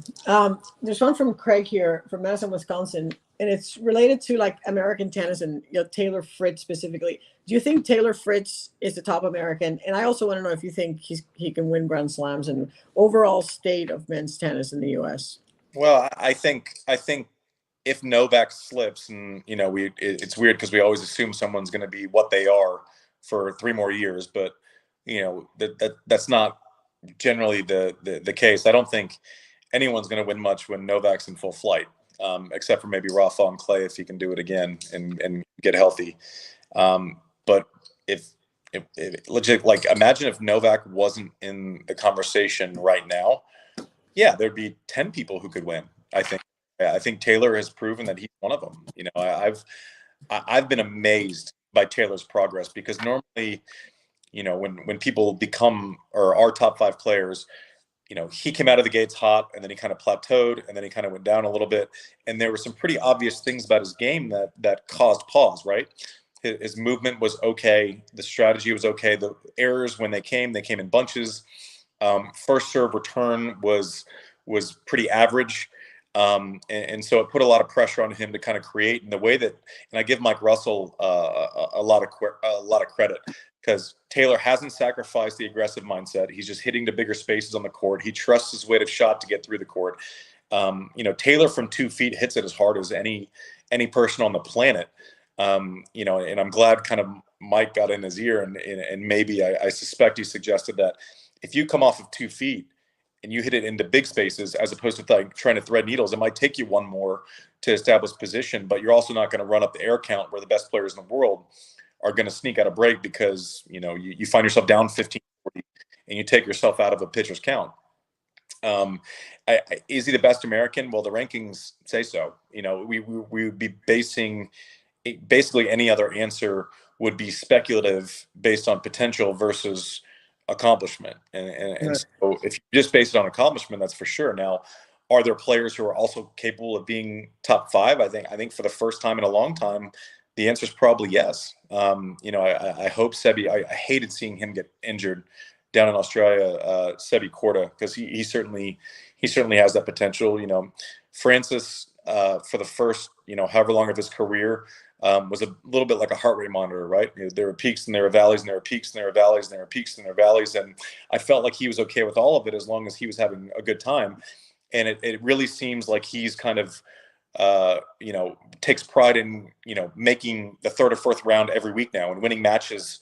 There's one from Craig here from Madison, Wisconsin, and it's related to like American tennis and Taylor Fritz specifically. Do you think Taylor Fritz is the top American? And I also want to know if you think he can win Grand Slams and overall state of men's tennis in the U.S. Well, I think if Novak slips, and it's weird because we always assume someone's going to be what they are for 3 more years, but that's not generally the case. I don't think anyone's going to win much when Novak's in full flight, except for maybe Rafa and Clay if he can do it again and get healthy. But if legit, like, imagine if Novak wasn't in the conversation right now, yeah, there'd be 10 people who could win. I think Taylor has proven that he's one of them. I've been amazed by Taylor's progress, because normally, when people become or are top 5 players, he came out of the gates hot, and then he kind of plateaued, and then he kind of went down a little bit. And there were some pretty obvious things about his game that caused pause, right? His movement was okay. The strategy was okay. The errors, when they came in bunches. First serve return was pretty average. And so it put a lot of pressure on him to kind of create in the way that, and I give Mike Russell a lot of credit, because Taylor hasn't sacrificed the aggressive mindset. He's just hitting to bigger spaces on the court. He trusts his weight of shot to get through the court. Taylor from 2 feet hits it as hard as any person on the planet. You know, and I'm glad kind of Mike got in his ear, and maybe I suspect he suggested that if you come off of 2 feet and you hit it into big spaces as opposed to like trying to thread needles, it might take you one more to establish position, but you're also not going to run up the air count where the best players in the world are going to sneak out a break because, you know, you find yourself down 15, 40, and you take yourself out of a pitcher's count. Is he the best American? Well, the rankings say so. You know, we would be basing basically any other answer would be speculative based on potential versus accomplishment. And so if you just base it on accomplishment, that's for sure. Now, are there players who are also capable of being top 5? I think for the first time in a long time, the answer is probably yes. You know, I hope Sebi. I hated seeing him get injured down in Australia, Sebi Korda, because he certainly has that potential. You know, Francis for the first, you know, however long of his career, was a little bit like a heart rate monitor, right? You know, there were peaks and there were valleys and there were peaks and there were valleys and there were peaks and there were valleys, and I felt like he was okay with all of it as long as he was having a good time. And it really seems like he's kind of you know, takes pride in, you know, making the 3rd or 4th round every week now and winning matches,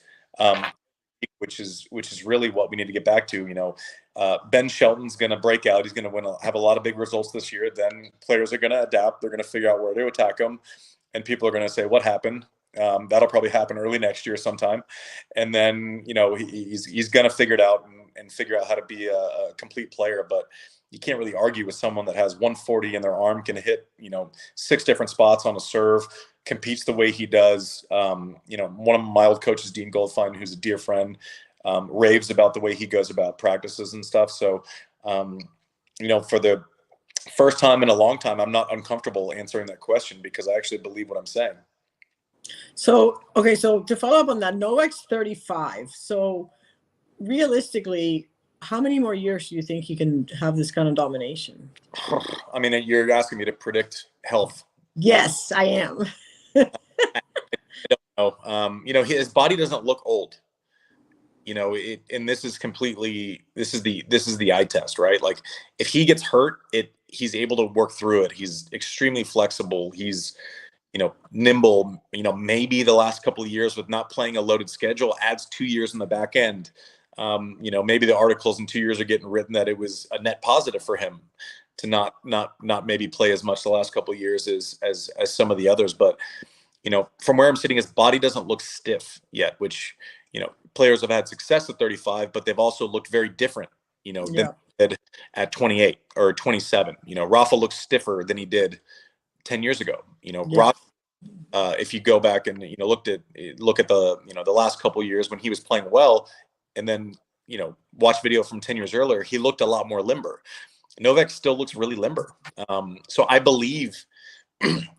which is really what we need to get back to. You know, Ben Shelton's going to break out. He's going to have a lot of big results this year. Then players are going to adapt. They're going to figure out where to attack him, and people are going to say, "What happened?" That'll probably happen early next year sometime, and then, you know, he's going to figure it out and figure out how to be a complete player. But you can't really argue with someone that has 140 in their arm, can hit, you know, 6 different spots on a serve, competes the way he does. You know, one of my old coaches, Dean Goldfein, who's a dear friend, raves about the way he goes about practices and stuff. So, you know, for the first time in a long time, I'm not uncomfortable answering that question because I actually believe what I'm saying. So, okay, so to follow up on that, Novak's 35. So realistically, how many more years do you think he can have this kind of domination? I mean, you're asking me to predict health. Yes, I am. I don't know. You know, his body doesn't look old. You know, and this is the eye test, right? Like, if he gets hurt, he's able to work through it. He's extremely flexible. He's, you know, nimble. You know, maybe the last couple of years with not playing a loaded schedule adds 2 years in the back end. You know, maybe the articles in 2 years are getting written that it was a net positive for him to not maybe play as much the last couple of years as some of the others. But, you know, from where I'm sitting, his body doesn't look stiff yet, which, you know, players have had success at 35, but they've also looked very different, you know, than they did at 28 or 27. You know, Rafa looks stiffer than he did 10 years ago. You know, Roger, if you go back and, you know, look at the, you know, the last couple of years when he was playing well, and then, you know, watch video from 10 years earlier, he looked a lot more limber. Novak still looks really limber. So I believe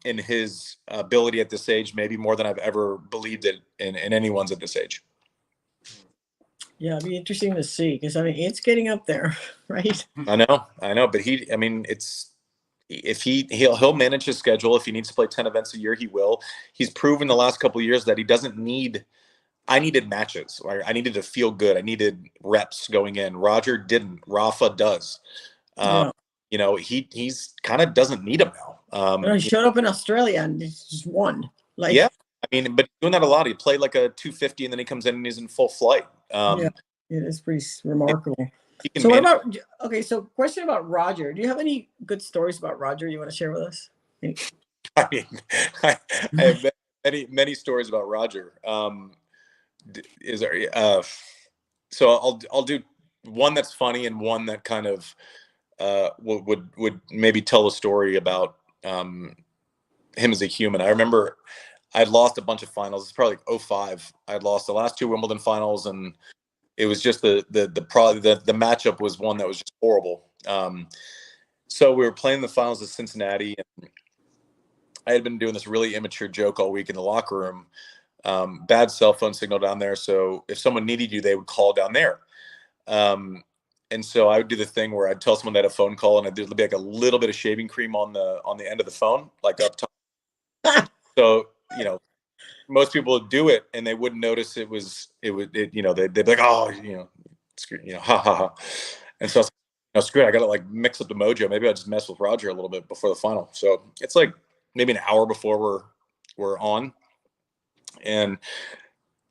in his ability at this age, maybe more than I've ever believed it in anyone's at this age. Yeah, it'd be interesting to see, because I mean, it's getting up there, right? I know, but if he'll manage his schedule. If he needs to play 10 events a year, he will. He's proven the last couple of years that he doesn't need. I needed matches. Right? I needed to feel good. I needed reps going in. Roger didn't. Rafa does. You know, he's kind of doesn't need them now. He showed up in Australia and just won. Like, yeah, I mean, but doing that a lot. He played like a 250, and then he comes in and he's in full flight. Yeah, it is pretty remarkable. So what about, okay, so question about Roger. Do you have any good stories about Roger you want to share with us? I mean, I have many stories about Roger. Is there? So I'll do one that's funny and one that kind of would maybe tell a story about him as a human. I remember I'd lost a bunch of finals. It's probably like 05. I'd lost the last 2 Wimbledon finals, and it was just the matchup was one that was just horrible. So we were playing the finals of Cincinnati, and I had been doing this really immature joke all week in the locker room. Bad cell phone signal down there, so if someone needed you, they would call down there. And so I would do the thing where I'd tell someone they had a phone call, and there'd be like a little bit of shaving cream on the end of the phone, like up top. So, you know, most people would do it and they wouldn't notice it, you know, they'd be like, oh, you know, screw, you know, ha ha ha. And so I was like, no, screw it, I gotta like mix up the mojo. Maybe I'll just mess with Roger a little bit before the final. So it's like maybe an hour before we're on. And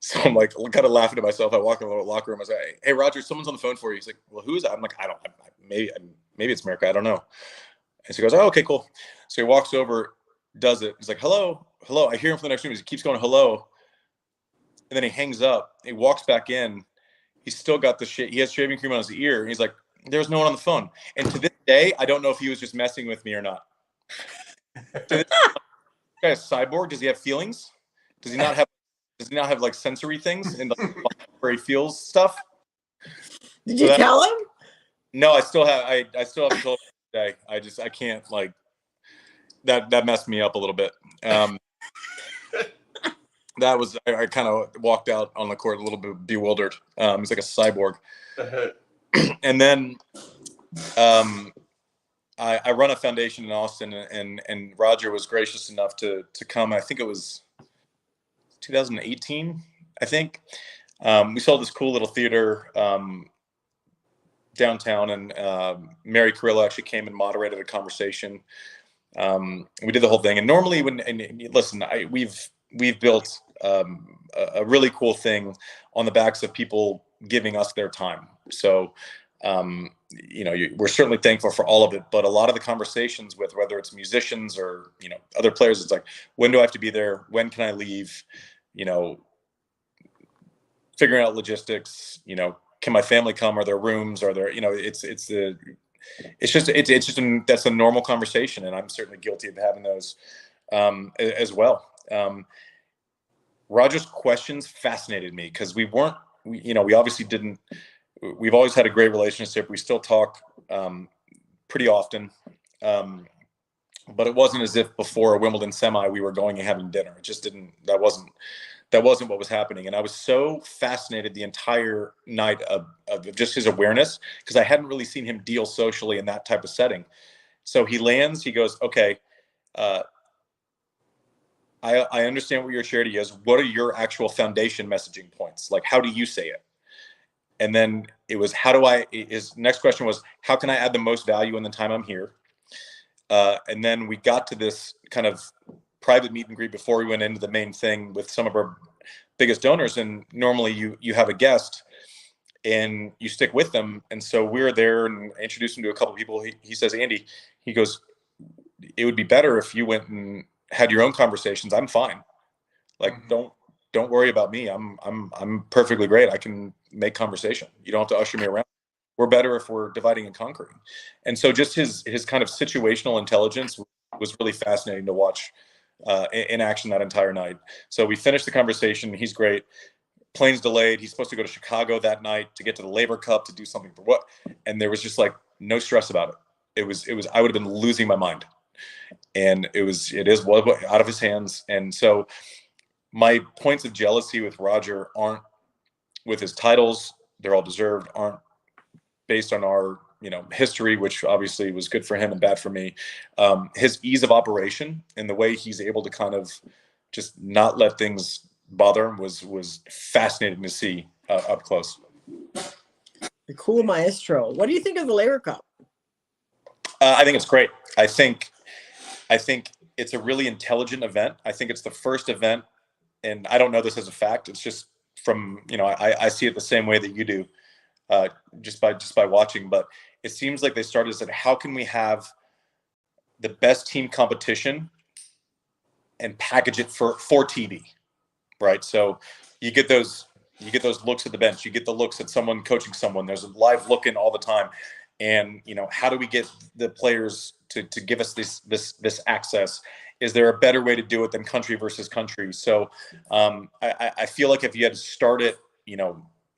so I'm like, kind of laughing to myself. I walk in the locker room. I was like, "Hey, Roger, someone's on the phone for you." He's like, "Well, who is that?" I'm like, maybe it's America. I don't know. And so he goes, "Oh, okay, cool." So he walks over, does it. He's like, "Hello, hello." I hear him from the next room. He keeps going, "Hello," and then he hangs up. He walks back in. He's still got the shit. He has shaving cream on his ear. And he's like, "There's no one on the phone." And to this day, I don't know if he was just messing with me or not. To this guy is cyborg. Does he have feelings? Does he not have? Does he not have like sensory things and like, where he feels stuff? Did you tell him? No, I still haven't told him today. I can't like that messed me up a little bit. That was I kind of walked out on the court a little bit bewildered. He's like a cyborg. And then I run a foundation in Austin, and Roger was gracious enough to come. I think it was 2018. I think we saw this cool little theater downtown, and Mary Carrillo actually came and moderated a conversation. We did the whole thing, and normally listen, we've built a really cool thing on the backs of people giving us their time. So we're certainly thankful for all of it, but a lot of the conversations with whether it's musicians or other players, it's like, when do I have to be there? When can I leave? Figuring out logistics. Can my family come? Are there rooms? Are there? That's a normal conversation, and I'm certainly guilty of having those as well. Roger's questions fascinated me because we obviously didn't. We've always had a great relationship. We still talk pretty often, but it wasn't as if before a Wimbledon semi we were going and having dinner. It just didn't. That wasn't what was happening. And I was so fascinated the entire night of just his awareness, because I hadn't really seen him deal socially in that type of setting. So he lands, he goes, "Okay, I understand what your charity is. What are your actual foundation messaging points? Like, how do you say it?" And then it was, his next question was, how can I add the most value in the time I'm here? And then we got to this kind of private meet and greet before we went into the main thing with some of our biggest donors. And normally you have a guest and you stick with them. And so we're there and introduced him to a couple of people. He says, "Andy," he goes, "it would be better if you went and had your own conversations. I'm fine. Like, don't worry about me. I'm perfectly great. I can make conversation. You don't have to usher me around. We're better if we're dividing and conquering." And so just his kind of situational intelligence was really fascinating to watch in action that entire night. So we finished the conversation. He's great. Plane's delayed. He's supposed to go to Chicago that night to get to the Laver Cup to do something for what? And there was just like no stress about it. It was I would have been losing my mind. And it is out of his hands. And so my points of jealousy with Roger aren't with his titles. They're all deserved, aren't based on our history, which obviously was good for him and bad for me. His ease of operation and the way he's able to kind of just not let things bother him was fascinating to see up close. The cool maestro. What do you think of the Laver Cup? I think it's great. I think it's a really intelligent event. I think it's the first event, and I don't know this as a fact. It's just from I see it the same way that you do, just by watching. But it seems like they started to say, how can we have the best team competition and package it for TV, right? So you get those looks at the bench, you get the looks at someone coaching someone. There's a live look in all the time, and how do we get the players to give us this access? Is there a better way to do it than country versus country? So I feel like if you had to start it,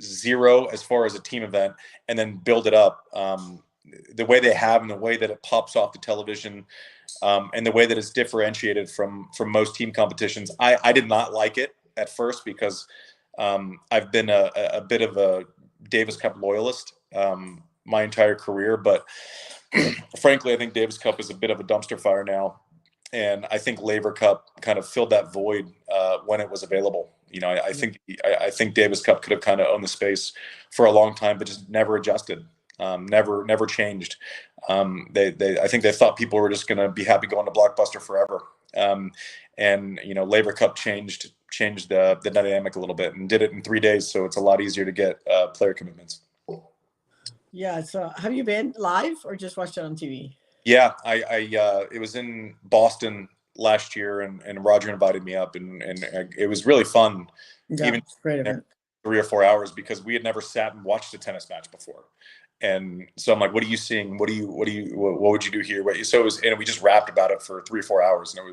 zero as far as a team event and then build it up, the way they have and the way that it pops off the television, and the way that it's differentiated from most team competitions, I did not like it at first because I've been a bit of a Davis Cup loyalist my entire career, but frankly, I think Davis Cup is a bit of a dumpster fire now. And I think Laver Cup kind of filled that void when it was available. I think Davis Cup could have kind of owned the space for a long time, but just never adjusted, never changed. I think they thought people were just going to be happy going to Blockbuster forever. And Laver Cup changed the dynamic a little bit, and did it in 3 days. So it's a lot easier to get player commitments. Yeah. So have you been live or just watched it on TV? Yeah, it was in Boston last year, and Roger invited me up, and it was really fun. Yeah, Even it's a great event. 3 or 4 hours, because we had never sat and watched a tennis match before. And so I'm like, what are you seeing? What would you do here? So it was, and we just rapped about it for 3 or 4 hours, and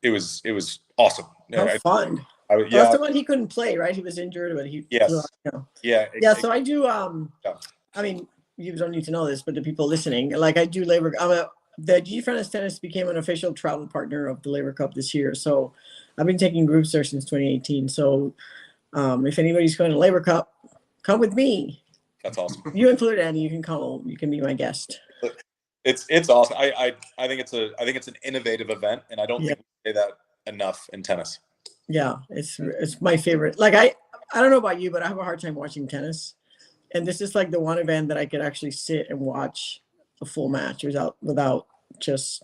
it was awesome. How fun. Yeah. That's the one he couldn't play, right? He was injured, but he Yes. flew out, you know. Yeah. So I do I mean, you don't need to know this, but the people listening, like I do Laver. The GFRS Tennis became an official travel partner of the Laver Cup this year. So I've been taking groups there since 2018. So if anybody's going to Laver Cup, come with me. That's awesome. You included, Andy. You can come. You can be my guest. It's awesome. I think it's an innovative event, and I don't think we say that enough in tennis. Yeah, it's my favorite. Like I don't know about you, but I have a hard time watching tennis, and this is like the one event that I could actually sit and watch a full match without just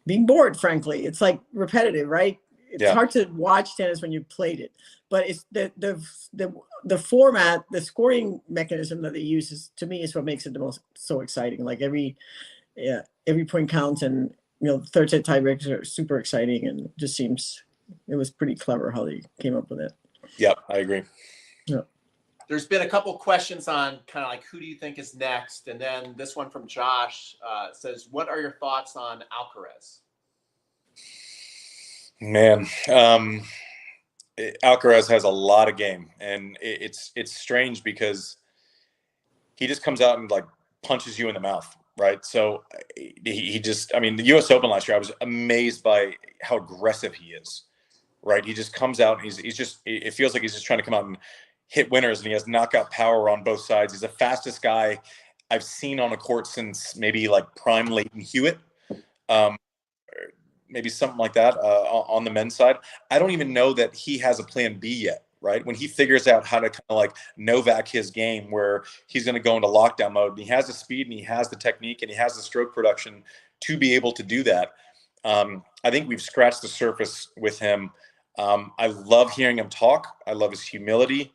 being bored. Frankly, it's like repetitive, right? It's hard to watch tennis when you played it, but it's the format, the scoring mechanism that they use is, to me, is what makes it so exciting. Like every point counts, and third set tiebreaks are super exciting, and it just seems it was pretty clever how they came up with it. Yep, I agree. Yeah. There's been a couple questions on kind of like, who do you think is next? And then this one from Josh says, what are your thoughts on Alcaraz? Man, Alcaraz has a lot of game, and it's strange because he just comes out and like punches you in the mouth, right? So he just, I mean, the U.S. Open last year, I was amazed by how aggressive he is, right? He just comes out, and he's just, it feels like he's just trying to come out and hit winners, and he has knockout power on both sides. He's the fastest guy I've seen on a court since maybe like prime Leighton Hewitt. Maybe something like that on the men's side. I don't even know that he has a plan B yet, right? When he figures out how to kind of like Novak his game, where he's going to go into lockdown mode, and he has the speed, and he has the technique, and he has the stroke production to be able to do that. I think we've scratched the surface with him. I love hearing him talk. I love his humility.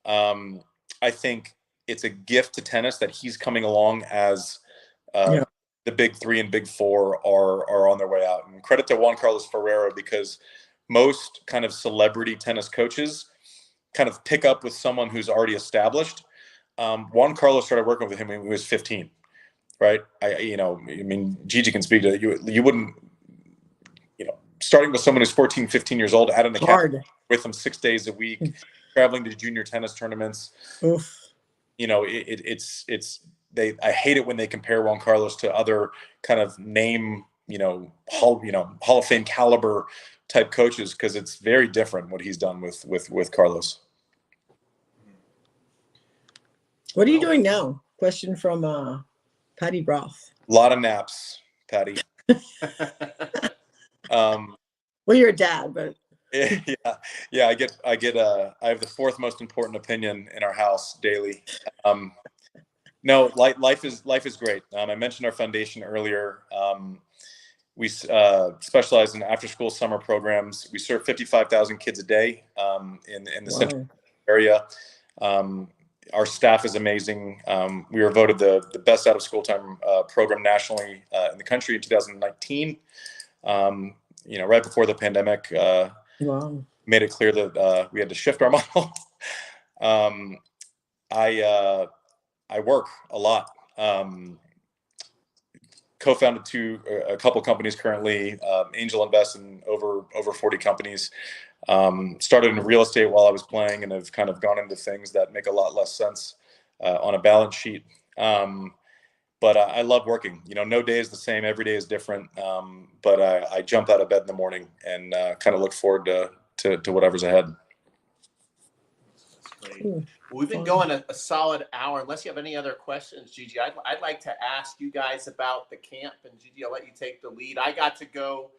I think it's a gift to tennis that he's coming along as the big three and big four are on their way out. And credit to Juan Carlos Ferrero, because most kind of celebrity tennis coaches kind of pick up with someone who's already established. Juan Carlos started working with him when he was 15, right? I mean, Gigi can speak to it. You wouldn't, starting with someone who's 14, 15 years old, at an academy with him 6 days a week, traveling to junior tennis tournaments. Oof. I hate it when they compare Juan Carlos to other kind of name, Hall of Fame caliber type coaches, because it's very different what he's done with Carlos. What are you doing now? Question from Patty Broth. A lot of naps, Patty. Well, you're a dad, but yeah. I have the fourth most important opinion in our house daily. No, life is great. I mentioned our foundation earlier. We specialize in after-school summer programs. We serve 55,000 kids a day in the central area. Our staff is amazing. We were voted the best out-of-school time program nationally in the country in 2019. Right before the pandemic, made it clear that we had to shift our model. I work a lot. Co-founded a couple companies currently. Angel invest in over 40 companies. Started in real estate while I was playing, and have kind of gone into things that make a lot less sense on a balance sheet. But I love working. No day is the same. Every day is different. But I jump out of bed in the morning and kind of look forward to whatever's ahead. That's great. We've been going a solid hour. Unless you have any other questions, Gigi, I'd like to ask you guys about the camp. And Gigi, I'll let you take the lead. I got to go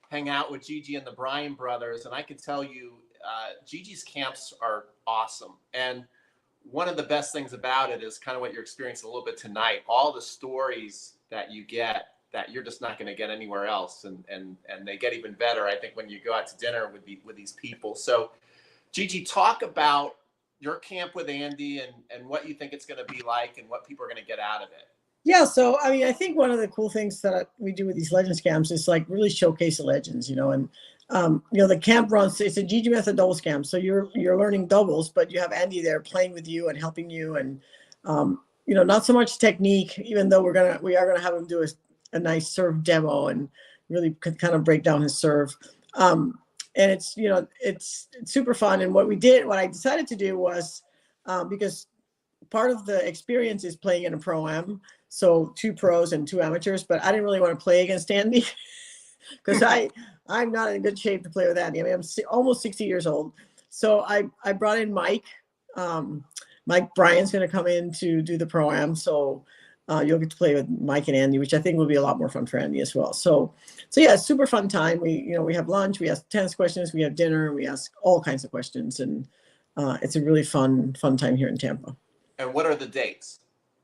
hang out with Gigi and the Bryan brothers, and I can tell you, Gigi's camps are awesome. And one of the best things about it is kind of what you're experiencing a little bit tonight. All the stories that you get that you're just not going to get anywhere else. And they get even better, I think, when you go out to dinner with these people. So Gigi, talk about your camp with Andy and what you think it's going to be like and what people are going to get out of it. Yeah, so I mean, I think one of the cool things that we do with these Legends camps is like really showcase the legends, you know, and you know, the camp runs, it's a Gigi Method doubles camp, so you're learning doubles, but you have Andy there playing with you and helping you, and you know, not so much technique, even though we are gonna have him do a nice serve demo and really kind of break down his serve, and it's, you know, it's super fun. And what I decided to do was because part of the experience is playing in a pro-am. So 2 pros and 2 amateurs, but I didn't really want to play against Andy because I'm not in good shape to play with Andy. I mean, I'm almost 60 years old. So I brought in Mike. Mike Bryan's going to come in to do the pro-am. So you'll get to play with Mike and Andy, which I think will be a lot more fun for Andy as well. So yeah, super fun time. We have lunch, we ask tennis questions, we have dinner, we ask all kinds of questions. And it's a really fun time here in Tampa. And what are the dates?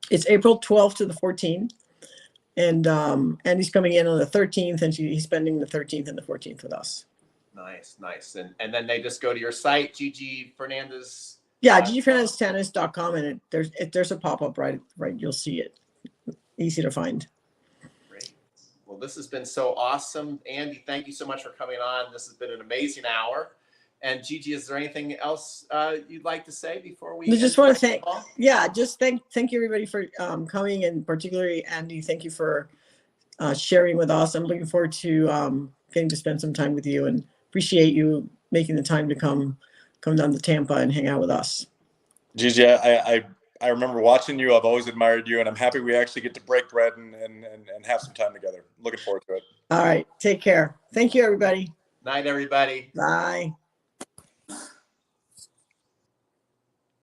It's April 12th to the 14th, and Andy's coming in on the 13th, and he's spending the 13th and the 14th with us. Nice. And then they just go to your site, Gigi Fernandez. Yeah, gigifernandeztennis.com, and there's a pop-up right. You'll see it. Easy to find. Great. Well, this has been so awesome, Andy. Thank you so much for coming on. This has been an amazing hour. And Gigi, is there anything else you'd like to say before we? I just want to thank you everybody for coming, and particularly Andy, thank you for sharing with us. I'm looking forward to getting to spend some time with you, and appreciate you making the time to come down to Tampa and hang out with us. Gigi, I remember watching you. I've always admired you, and I'm happy we actually get to break bread and have some time together. Looking forward to it. All right, take care. Thank you, everybody. Night, everybody. Bye.